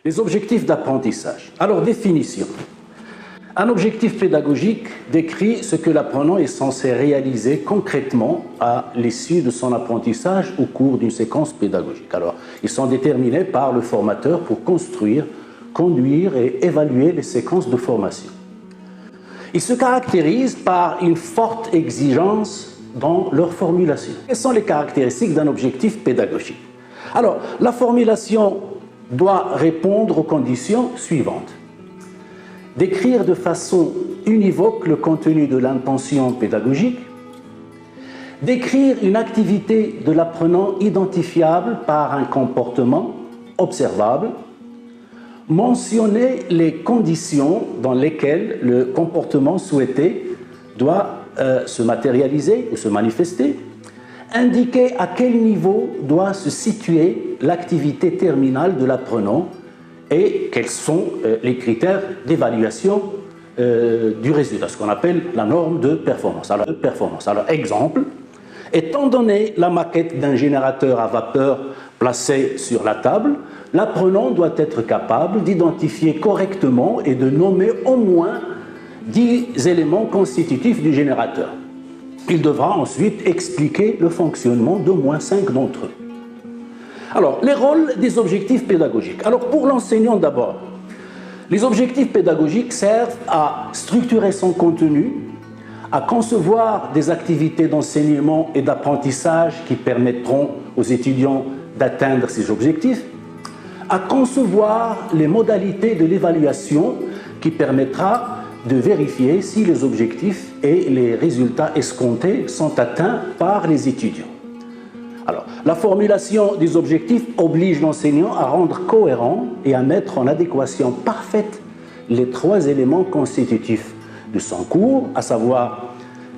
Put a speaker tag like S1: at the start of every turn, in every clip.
S1: Les objectifs d'apprentissage. Alors, définition. Un objectif pédagogique décrit ce que l'apprenant est censé réaliser concrètement à l'issue de son apprentissage au cours d'une séquence pédagogique. Alors, ils sont déterminés par le formateur pour construire, conduire et évaluer les séquences de formation. Ils se caractérisent par une forte exigence dans leur formulation. Quelles sont les caractéristiques d'un objectif pédagogique? Alors, la formulation doit répondre aux conditions suivantes. Décrire de façon univoque le contenu de l'intention pédagogique, décrire une activité de l'apprenant identifiable par un comportement observable, mentionner les conditions dans lesquelles le comportement souhaité doit se matérialiser ou se manifester, indiquer à quel niveau doit se situer l'activité terminale de l'apprenant et quels sont les critères d'évaluation du résultat, ce qu'on appelle la norme de performance. Alors, exemple, étant donné la maquette d'un générateur à vapeur placé sur la table, l'apprenant doit être capable d'identifier correctement et de nommer au moins 10 éléments constitutifs du générateur. Il devra ensuite expliquer le fonctionnement d'au moins 5 d'entre eux. Alors, les rôles des objectifs pédagogiques. Alors, pour l'enseignant d'abord, les objectifs pédagogiques servent à structurer son contenu, à concevoir des activités d'enseignement et d'apprentissage qui permettront aux étudiants d'atteindre ces objectifs, à concevoir les modalités de l'évaluation qui permettra de vérifier si les objectifs et les résultats escomptés sont atteints par les étudiants. Alors, la formulation des objectifs oblige l'enseignant à rendre cohérent et à mettre en adéquation parfaite les 3 éléments constitutifs de son cours, à savoir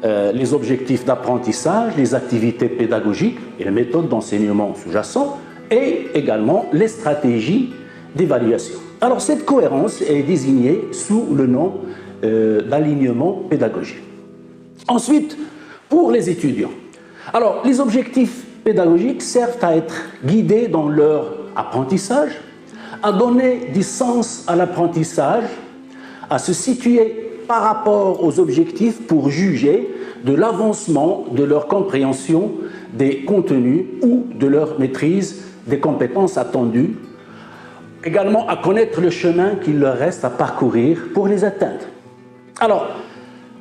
S1: les objectifs d'apprentissage, les activités pédagogiques et les méthodes d'enseignement sous-jacents, et également les stratégies d'évaluation. Alors, cette cohérence est désignée sous le nom d'alignement pédagogique. Ensuite, pour les étudiants. Alors, les objectifs pédagogiques servent à être guidés dans leur apprentissage, à donner du sens à l'apprentissage, à se situer par rapport aux objectifs pour juger de l'avancement de leur compréhension des contenus ou de leur maîtrise des compétences attendues, également à connaître le chemin qu'il leur reste à parcourir pour les atteindre. Alors,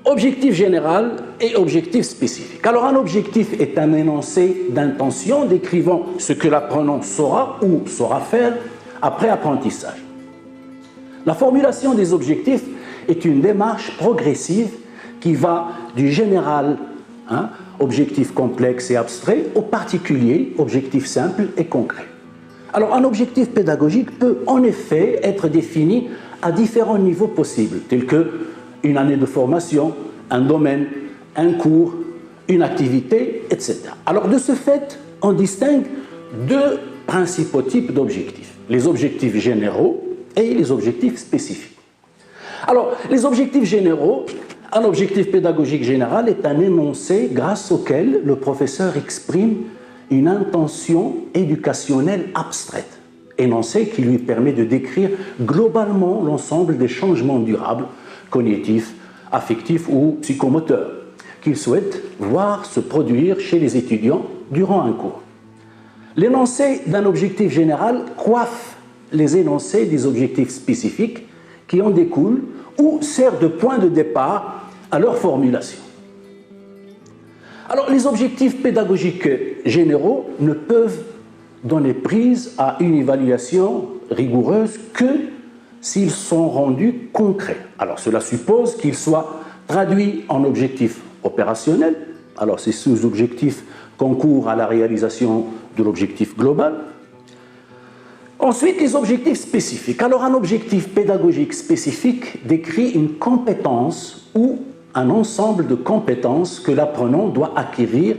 S1: objectif général et objectif spécifique. Alors, un objectif est un énoncé d'intention décrivant ce que l'apprenant saura ou saura faire après apprentissage. La formulation des objectifs est une démarche progressive qui va du général, objectif complexe et abstrait, au particulier, objectif simple et concret. Alors, un objectif pédagogique peut en effet être défini à différents niveaux possibles, tels que une année de formation, un domaine, un cours, une activité, etc. Alors, de ce fait, on distingue 2 principaux types d'objectifs, les objectifs généraux et les objectifs spécifiques. Alors, les objectifs généraux, un objectif pédagogique général est un énoncé grâce auquel le professeur exprime une intention éducationnelle abstraite, énoncé qui lui permet de décrire globalement l'ensemble des changements durables, cognitifs, affectifs ou psychomoteurs, qu'il souhaite voir se produire chez les étudiants durant un cours. L'énoncé d'un objectif général coiffe les énoncés des objectifs spécifiques qui en découlent ou sert de point de départ à leur formulation. Alors, les objectifs pédagogiques généraux ne peuvent donner prise à une évaluation rigoureuse que s'ils sont rendus concrets. Alors, cela suppose qu'ils soient traduits en objectifs opérationnels. Alors, ces sous-objectifs concourent à la réalisation de l'objectif global. Ensuite, les objectifs spécifiques. Alors, un objectif pédagogique spécifique décrit une compétence ou un ensemble de compétences que l'apprenant doit acquérir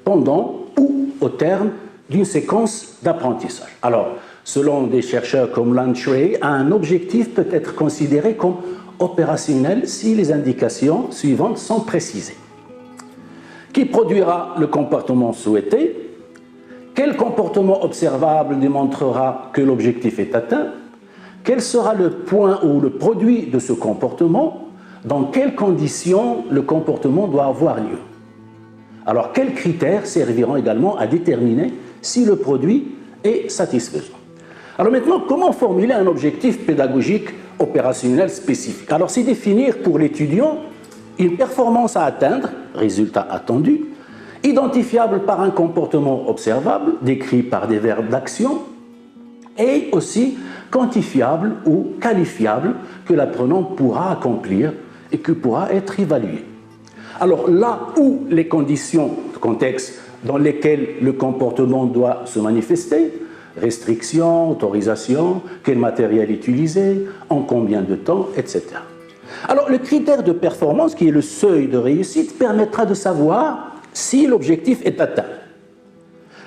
S1: pendant ou au terme d'une séquence d'apprentissage. Alors, selon des chercheurs comme Lantrey, un objectif peut être considéré comme opérationnel si les indications suivantes sont précisées. Qui produira le comportement souhaité? Quel comportement observable démontrera que l'objectif est atteint? quel sera le point ou le produit de ce comportement, dans quelles conditions le comportement doit avoir lieu. Alors, quels critères serviront également à déterminer si le produit est satisfaisant. Alors maintenant, comment formuler un objectif pédagogique opérationnel spécifique? Alors, c'est définir pour l'étudiant une performance à atteindre, résultat attendu, identifiable par un comportement observable, décrit par des verbes d'action, et aussi quantifiable ou qualifiable que l'apprenant pourra accomplir et qui pourra être évalué. Alors là où les conditions de contexte dans lesquelles le comportement doit se manifester, restriction, autorisation, quel matériel utiliser, en combien de temps, etc. Alors le critère de performance, qui est le seuil de réussite, permettra de savoir si l'objectif est atteint.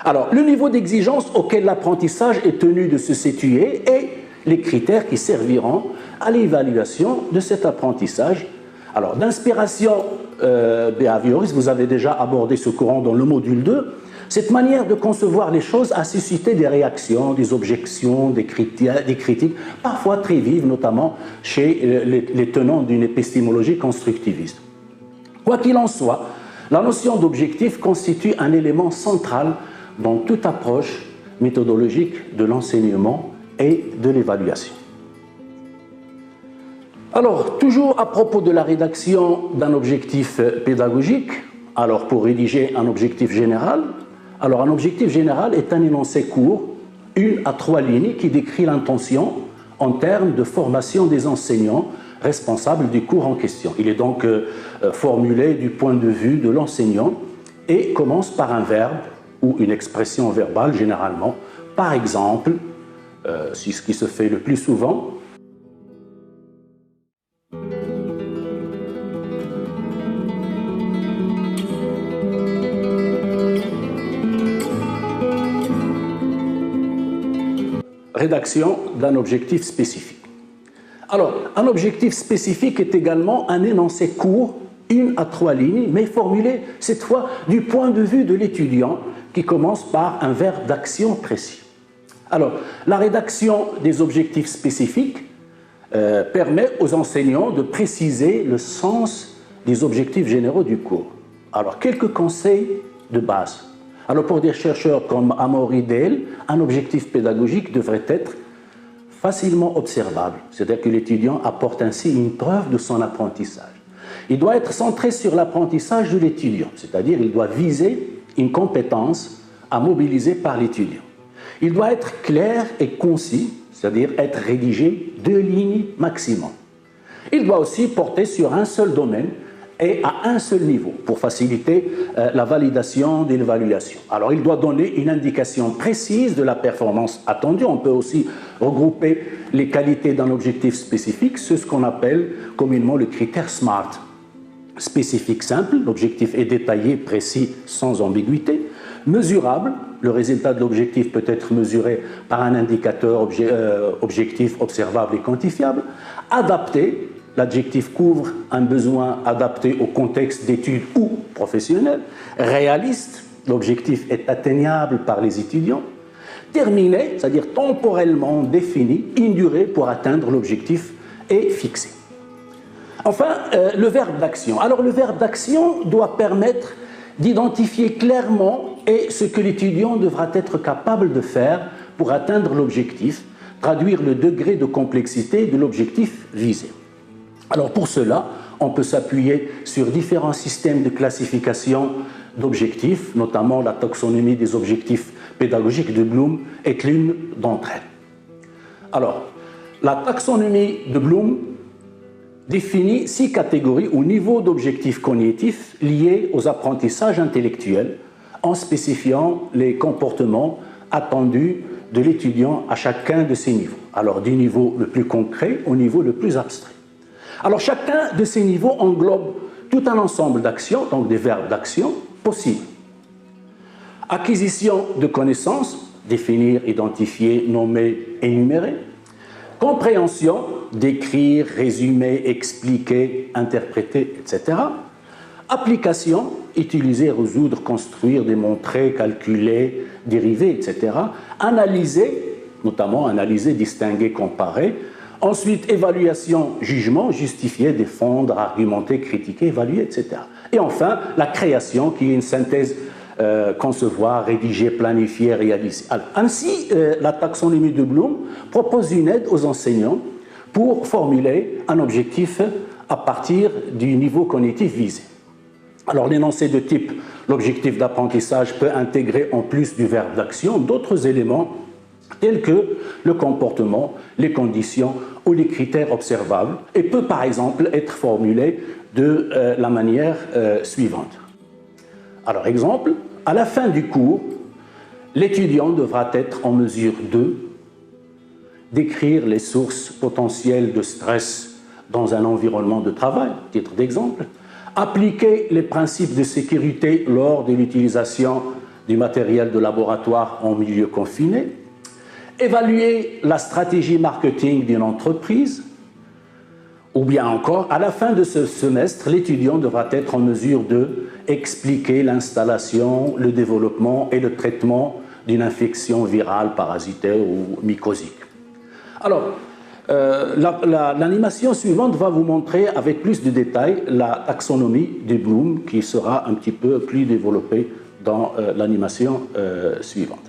S1: Alors le niveau d'exigence auquel l'apprentissage est tenu de se situer et les critères qui serviront à l'évaluation de cet apprentissage. Alors d'inspiration behavioriste, vous avez déjà abordé ce courant dans le module 2. Cette manière de concevoir les choses a suscité des réactions, des objections, des critiques, parfois très vives, notamment chez les tenants d'une épistémologie constructiviste. Quoi qu'il en soit, la notion d'objectif constitue un élément central dans toute approche méthodologique de l'enseignement et de l'évaluation. Alors, toujours à propos de la rédaction d'un objectif pédagogique, alors pour rédiger un objectif général, alors un objectif général est un énoncé court, 1 à 3 lignes, qui décrit l'intention en termes de formation des enseignants responsables du cours en question. Il est donc formulé du point de vue de l'enseignant et commence par un verbe ou une expression verbale généralement. Par exemple, c'est ce qui se fait le plus souvent, rédaction d'un objectif spécifique. Alors, un objectif spécifique est également un énoncé court, 1 à 3 lignes, mais formulé cette fois du point de vue de l'étudiant qui commence par un verbe d'action précis. Alors, la rédaction des objectifs spécifiques permet aux enseignants de préciser le sens des objectifs généraux du cours. Alors, quelques conseils de base. Alors pour des chercheurs comme Amaury Dale, un objectif pédagogique devrait être facilement observable, c'est-à-dire que l'étudiant apporte ainsi une preuve de son apprentissage. Il doit être centré sur l'apprentissage de l'étudiant, c'est-à-dire il doit viser une compétence à mobiliser par l'étudiant. Il doit être clair et concis, c'est-à-dire être rédigé 2 lignes maximum. Il doit aussi porter sur un seul domaine et à un seul niveau pour faciliter la validation de l'évaluation. Alors, il doit donner une indication précise de la performance attendue. On peut aussi regrouper les qualités d'un objectif spécifique, c'est ce qu'on appelle communément le critère SMART. Spécifique simple, l'objectif est détaillé, précis, sans ambiguïté. Mesurable, le résultat de l'objectif peut être mesuré par un indicateur objectif, observable et quantifiable. Adapté, l'adjectif couvre un besoin adapté au contexte d'études ou professionnel. Réaliste, l'objectif est atteignable par les étudiants. Terminé, c'est-à-dire temporellement défini, une durée pour atteindre l'objectif est fixée. Enfin, le verbe d'action. Alors, le verbe d'action doit permettre d'identifier clairement ce que l'étudiant devra être capable de faire pour atteindre l'objectif, traduire le degré de complexité de l'objectif visé. Alors pour cela, on peut s'appuyer sur différents systèmes de classification d'objectifs, notamment la taxonomie des objectifs pédagogiques de Bloom est l'une d'entre elles. Alors, la taxonomie de Bloom définit 6 catégories ou niveaux d'objectifs cognitifs liés aux apprentissages intellectuels en spécifiant les comportements attendus de l'étudiant à chacun de ces niveaux. Alors, du niveau le plus concret au niveau le plus abstrait. Alors, chacun de ces niveaux englobe tout un ensemble d'actions, donc des verbes d'action possibles. Acquisition de connaissances, définir, identifier, nommer, énumérer. Compréhension, décrire, résumer, expliquer, interpréter, etc. Application, utiliser, résoudre, construire, démontrer, calculer, dériver, etc. Analyser, notamment analyser, distinguer, comparer. Ensuite, évaluation, jugement, justifier, défendre, argumenter, critiquer, évaluer, etc. Et enfin, la création, qui est une synthèse concevoir, rédiger, planifier, réaliser. Alors, ainsi, la taxonomie de Bloom propose une aide aux enseignants pour formuler un objectif à partir du niveau cognitif visé. Alors, l'énoncé de type l'objectif d'apprentissage peut intégrer, en plus du verbe d'action, d'autres éléments tels que le comportement, les conditions ou les critères observables et peut par exemple être formulé de la manière suivante. Alors, exemple, à la fin du cours, l'étudiant devra être en mesure de décrire les sources potentielles de stress dans un environnement de travail, titre d'exemple, appliquer les principes de sécurité lors de l'utilisation du matériel de laboratoire en milieu confiné, évaluer la stratégie marketing d'une entreprise, ou bien encore, à la fin de ce semestre, l'étudiant devra être en mesure d'expliquer l'installation, le développement et le traitement d'une infection virale, parasitaire ou mycosique. Alors, l'animation suivante va vous montrer avec plus de détails la taxonomie de Bloom qui sera un petit peu plus développée dans l'animation suivante.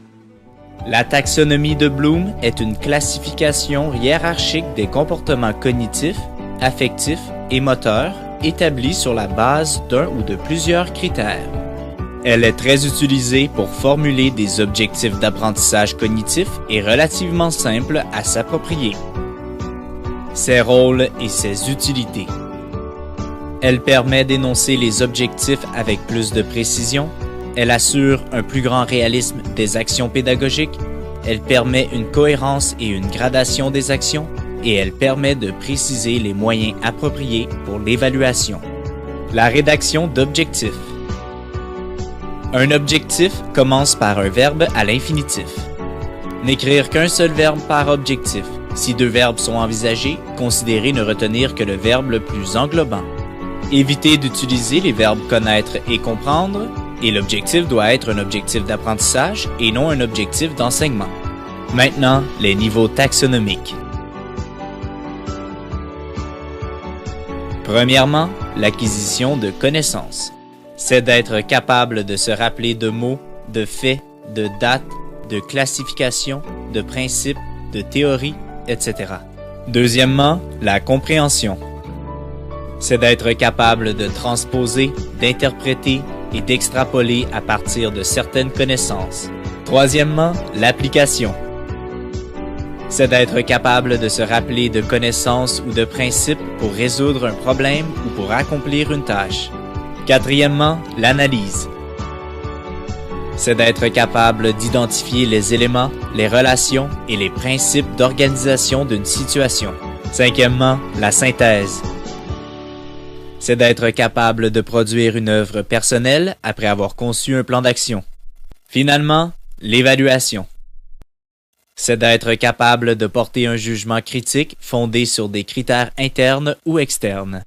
S2: La taxonomie de Bloom est une classification hiérarchique des comportements cognitifs, affectifs et moteurs établie sur la base d'un ou de plusieurs critères. Elle est très utilisée pour formuler des objectifs d'apprentissage cognitif et relativement simple à s'approprier. Ses rôles et ses utilités. Elle permet d'énoncer les objectifs avec plus de précision. Elle assure un plus grand réalisme des actions pédagogiques. Elle permet une cohérence et une gradation des actions. Et elle permet de préciser les moyens appropriés pour l'évaluation. La rédaction d'objectifs. Un objectif commence par un verbe à l'infinitif. N'écrire qu'un seul verbe par objectif. Si deux verbes sont envisagés, considérez ne retenir que le verbe le plus englobant. Évitez d'utiliser les verbes connaître et comprendre, et l'objectif doit être un objectif d'apprentissage et non un objectif d'enseignement. Maintenant, les niveaux taxonomiques. Premièrement, l'acquisition de connaissances. C'est d'être capable de se rappeler de mots, de faits, de dates, de classifications, de principes, de théories, etc. Deuxièmement, la compréhension. C'est d'être capable de transposer, d'interpréter et d'extrapoler à partir de certaines connaissances. Troisièmement, l'application. C'est d'être capable de se rappeler de connaissances ou de principes pour résoudre un problème ou pour accomplir une tâche. Quatrièmement, l'analyse. C'est d'être capable d'identifier les éléments, les relations et les principes d'organisation d'une situation. Cinquièmement, la synthèse. C'est d'être capable de produire une œuvre personnelle après avoir conçu un plan d'action. Finalement, l'évaluation. C'est d'être capable de porter un jugement critique fondé sur des critères internes ou externes.